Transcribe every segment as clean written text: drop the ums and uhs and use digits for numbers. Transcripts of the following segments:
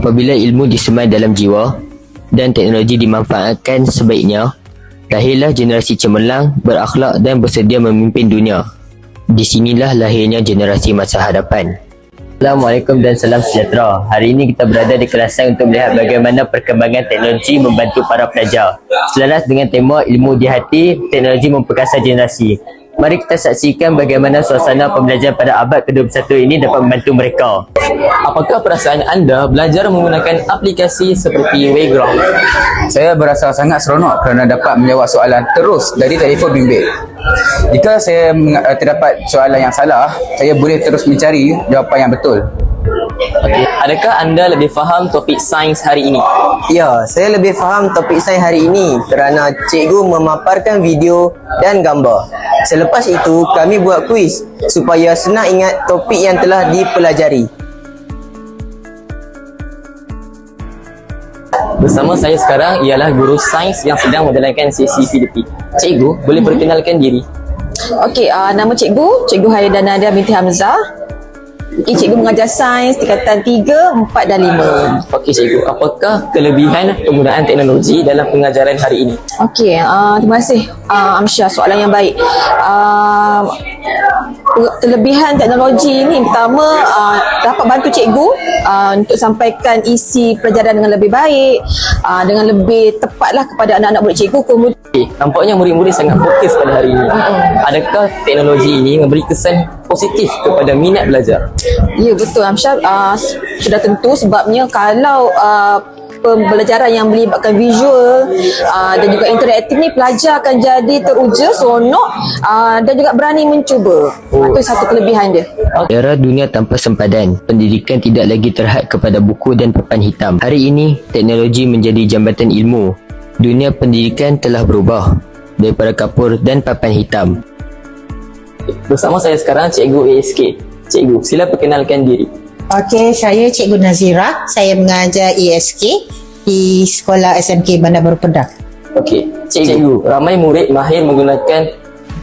Apabila ilmu disemai dalam jiwa dan teknologi dimanfaatkan sebaiknya, lahirlah generasi cemerlang, berakhlak dan bersedia memimpin dunia. Di sinilah lahirnya generasi masa hadapan. Assalamualaikum dan salam sejahtera. Hari ini kita berada di kelas sains untuk melihat bagaimana perkembangan teknologi membantu para pelajar. Selaras dengan tema ilmu di hati, teknologi memperkasa generasi. Mari kita saksikan bagaimana suasana pembelajaran pada abad ke-21 ini dapat membantu mereka. Apakah perasaan anda belajar menggunakan aplikasi seperti Wayground? Saya berasa sangat seronok kerana dapat menjawab soalan terus dari telefon bimbit. Jika saya terdapat soalan yang salah, saya boleh terus mencari jawapan yang betul. Okay. Adakah anda lebih faham topik sains hari ini? Ya, saya lebih faham topik sains hari ini kerana cikgu memaparkan video dan gambar. Selepas itu, kami buat kuis supaya senang ingat topik yang telah dipelajari. Bersama saya sekarang ialah guru sains yang sedang menjalankan sesi PDP. Cikgu, boleh perkenalkan diri? Okey, nama Cikgu Haida Nadia binti Hamzah. Cikgu mengajar sains tingkatan 3, 4 dan 5. Okey cikgu, apakah kelebihan penggunaan teknologi dalam pengajaran hari ini? Okey, terima kasih Amsyah, soalan yang baik. Kelebihan teknologi ini pertama dapat bantu cikgu untuk sampaikan isi pelajaran dengan lebih baik, dengan lebih tepatlah kepada anak-anak murid cikgu. Kemudian Nampaknya murid-murid sangat fokus pada hari ini. Adakah teknologi ini memberi kesan positif kepada minat belajar? ya betul Amsyah, sudah tentu sebabnya kalau pembelajaran yang melibatkan visual dan juga interaktif ni, pelajar akan jadi teruja, seronok dan juga berani mencuba. Itu satu kelebihan dia. Era dunia tanpa sempadan, pendidikan tidak lagi terhad kepada buku dan papan hitam. Hari ini, teknologi menjadi jambatan ilmu. Dunia pendidikan telah berubah daripada kapur dan papan hitam. Bersama saya sekarang Cikgu ASK. Cikgu, sila perkenalkan diri. Okey, saya Cikgu Nazira. Saya mengajar ESK di Sekolah SMK Bandar Baru Pedah. Okey, Cikgu, ramai murid mahir menggunakan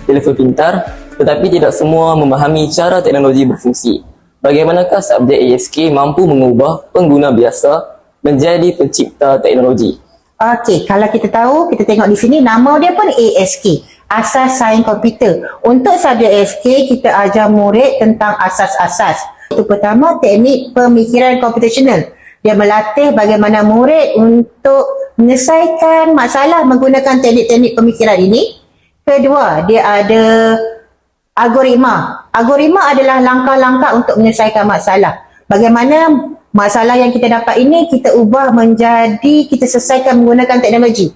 telefon pintar tetapi tidak semua memahami cara teknologi berfungsi. Bagaimanakah subjek ASK mampu mengubah pengguna biasa menjadi pencipta teknologi? Okey, kalau kita tahu, kita tengok di sini nama dia pun ASK, Asas Sains Komputer. Untuk subjek ASK, kita ajar murid tentang asas-asas. Itu pertama, teknik pemikiran computational. Dia melatih bagaimana murid untuk menyelesaikan masalah menggunakan teknik-teknik pemikiran ini. Kedua, dia ada algoritma. Algoritma adalah langkah-langkah untuk menyelesaikan masalah. Bagaimana masalah yang kita dapat ini kita ubah menjadi kita selesaikan menggunakan teknologi.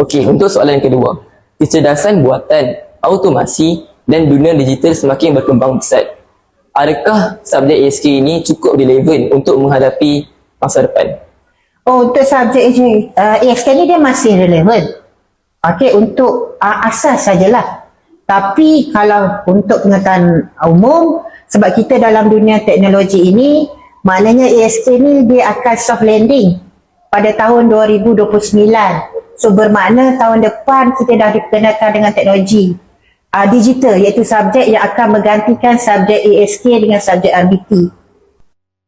Okey, untuk soalan yang kedua. Kecerdasan buatan, automasi dan dunia digital semakin berkembang pesat. Adakah subjek ASK ini cukup relevan untuk menghadapi masa depan? Untuk subjek ASK ni dia masih relevan. Okey, untuk asas sajalah. Tapi kalau untuk pengetahuan umum, sebab kita dalam dunia teknologi ini, maknanya ASK ni dia akan soft landing pada tahun 2029. So bermakna tahun depan kita dah diperkenalkan dengan teknologi digital, iaitu subjek yang akan menggantikan subjek ASK dengan subjek RBT.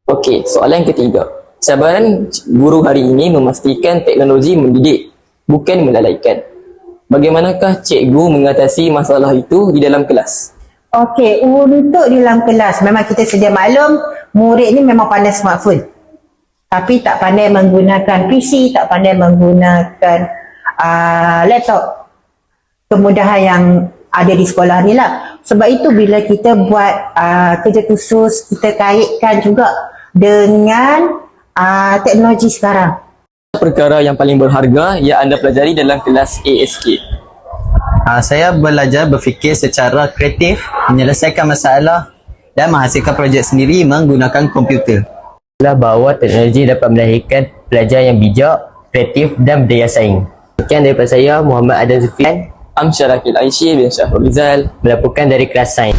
Okey, soalan ketiga. Cabaran guru hari ini memastikan teknologi mendidik, bukan melalaikan. Bagaimanakah cikgu mengatasi masalah itu di dalam kelas? Okey, untuk di dalam kelas, memang kita sedia maklum, murid ni memang pandai smartphone. Tapi tak pandai menggunakan PC, tak pandai menggunakan laptop. Kemudahan yang ada di sekolah ni lah. Sebab itu bila kita buat kerja khusus, kita kaitkan juga dengan teknologi sekarang. Perkara yang paling berharga yang anda pelajari dalam kelas ASK? Saya belajar berfikir secara kreatif, menyelesaikan masalah dan menghasilkan projek sendiri menggunakan komputer. Bahawa teknologi dapat melahirkan pelajar yang bijak, kreatif dan berdaya saing. Sekian daripada saya, Muhammad Adam Zufian, Amsyar Akil Aisyah bin Syahrul Rizal, melaporkan dari kelas sains.